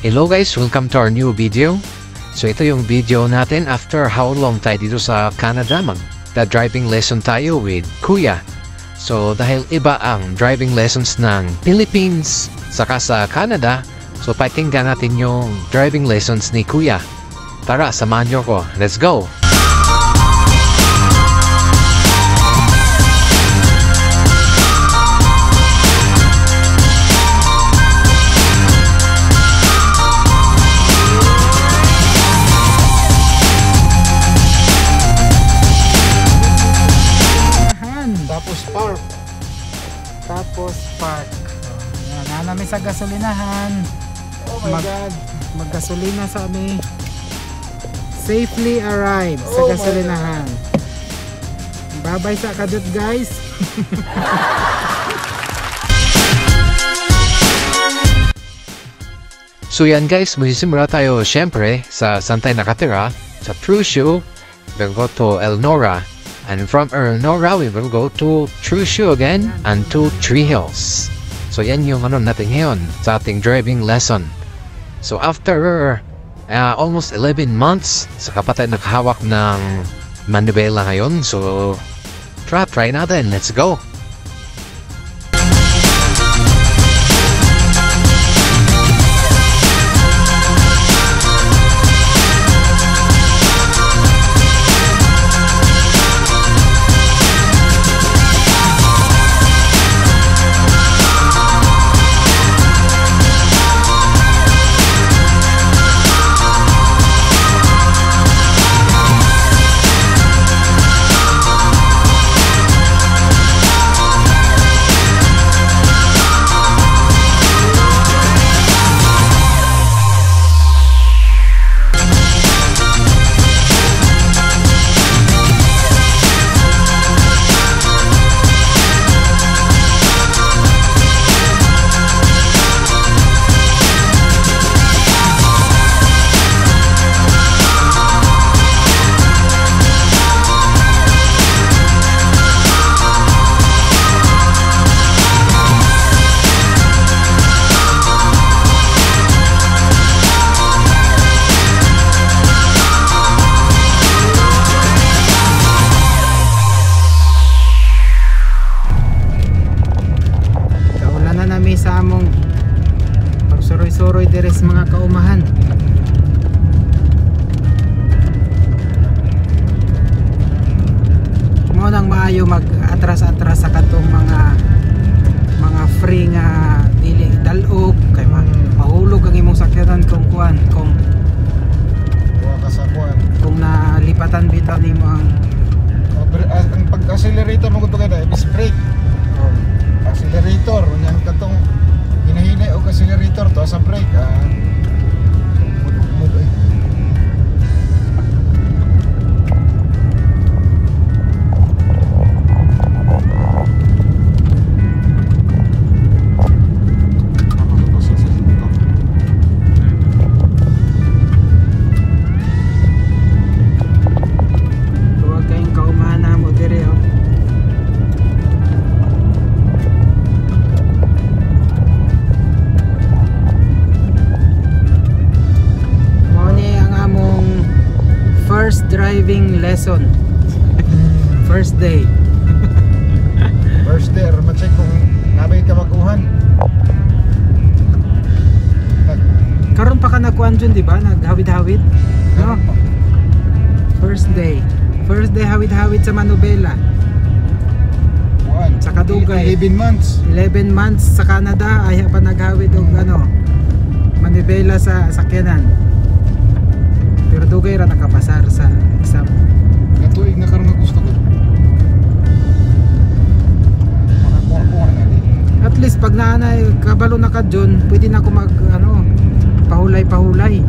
Hello guys, welcome to our new video. So ito yung video natin after how long tayo dito sa Canada, driving lesson tayo with Kuya. So dahil iba ang driving lessons ng Philippines saka sa Canada, so pakinggan natin yung driving lessons ni Kuya. Tara, samahan nyo ko. Let's go! Tapos park. Yan, namin sa gasolinahan. Oh my God. Maggasolina sa amin. Safely arrive sa gasolinahan. Babay sa kadut guys. So yan guys, magsisimula tayo syempre sa saan tayo nakatira, sa Trueshoe. We'll go to Elnora. And from Elnora, we will go to Trueshoe again and to Tree Hills. So yan yung natin ngayon sa ating driving lesson. So after almost 11 months, saka pa tayo nakahawak ng manibela ngayon. So try natin. Let's go! Sa among pagsuroy-suroy deres mga kaumahan. Mo nang maayo mag-atras-atras sa katong mga free nga dili dalog kay mahulog ang imong sakyanan kung nalipatan bitaw nimo ang pag-accelerator mo gusto kada is brake. Accelerator, unyang katong hinahinay o accelerator to sa brake tuwag kayong kaumahan na mo dire first driving lesson. First day. First day, ma-check kung nabay ka maguhan. Karon pa ka nagkuhan dyan, di ba? Naghawid-hawid. No? First day. First day hawid-hawid sa Manobela. Sa Kadugay. 11 months. 11 months sa Canada. Ay pa naghawid o Manobela sa sakyanan. Pero dugay ra nakapasar sa exam. Katuig na karon gusto ko. At least pag naanay kabalo na ka dyan, pwede na ako mag pahulay-pahulay.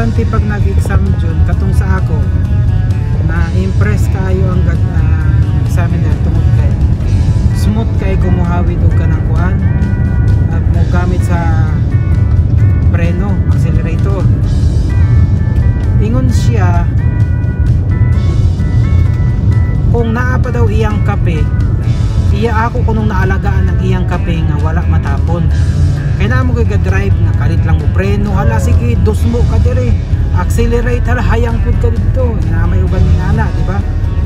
importante pag nag-exam dyan katong sa ako na impress kayo ang examiner tungod kay smooth kay kumuhawid og kanang kuan at mo gamit sa preno accelerator. Ingon siya kung naa pa daw iyang kape, iya ako kunong naalagaan ng iyang kape nga wala matapon. Kaya na mo kay drive nga kalit lang mo preno, hala sige dos mo ka dire, accelerate hala hayang pud ka dito, na may uban ni ana, di ba?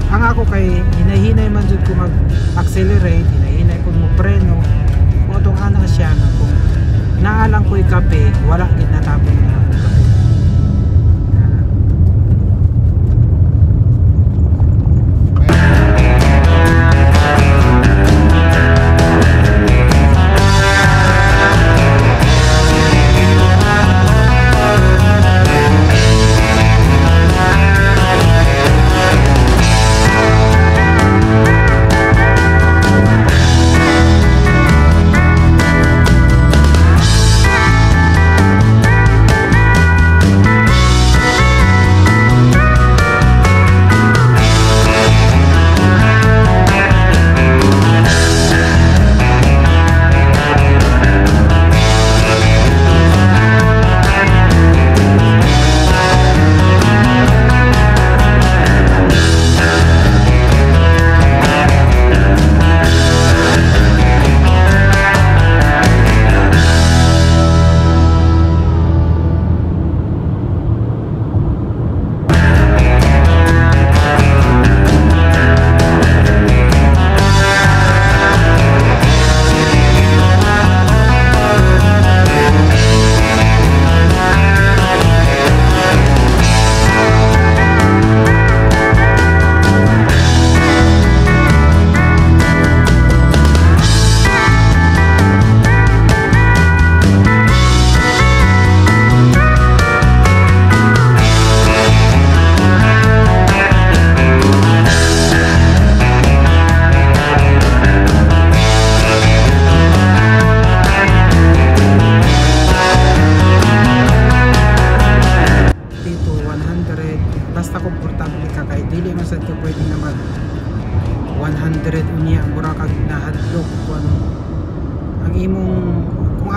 Ang ako kay hinahinay man jud ko mag accelerate, hinahinay pud mo preno. Mo tong ana siya nga kung naalang ko'y kape, wala gid natapon na ako kape.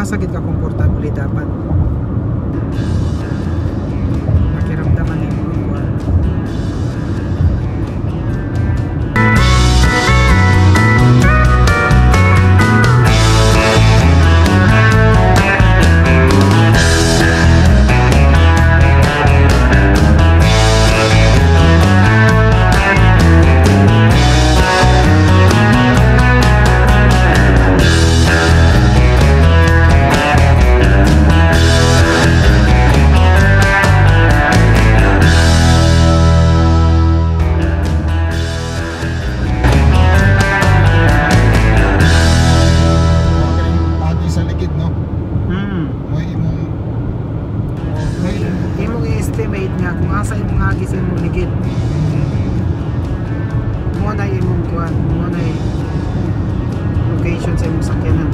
Sakit ka komportable dapat makiramdaman ni mo estimate nga kung asa imong agi sa imong ligid mo na imong kuan, mo na location sa imong sakyanan.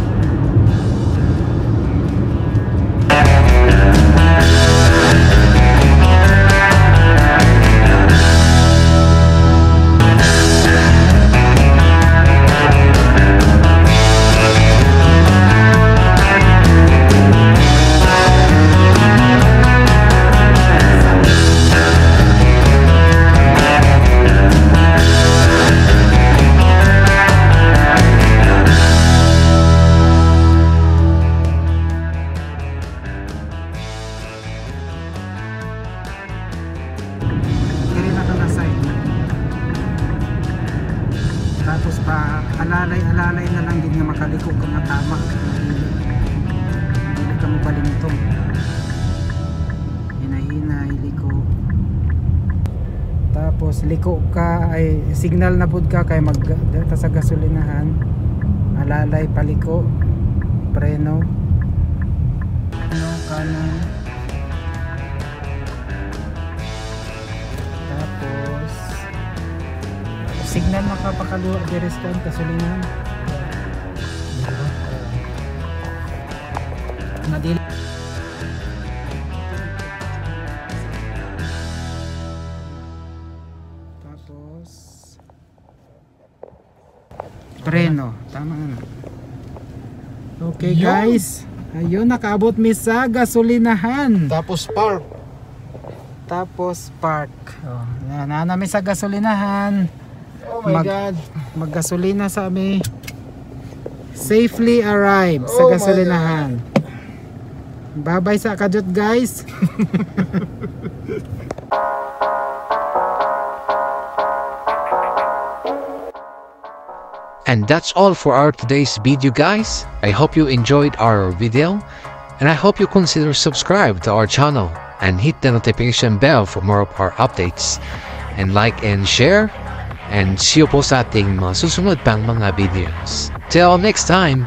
Tapos pa alalay na lang din nga makaliko ka nga tama, hindi ka mo balintong hinahinay liko, tapos liko ka ay signal na pud ka kay magdata sa gasolinahan, alalay paliko preno kanan, tapos signal makapakaluwa deres kan kasulinahan nadili Preno. Tama na. Okay Yun. guys. Ayun, nakaabot mi sa gasolinahan. Tapos park. Tapos park. Oh, yan, namin sa gasolinahan. Oh my Mag- God. Maggasolina sa amin. Safely arrive sa Oh my gasolinahan. Bye-bye sa kajut guys. And that's all for our today's video, guys. I hope you enjoyed our video, and I hope you consider subscribe to our channel and hit the notification bell for more of our updates, and like and share, and see you po sa ating mga susunod pang mga videos. Till next time!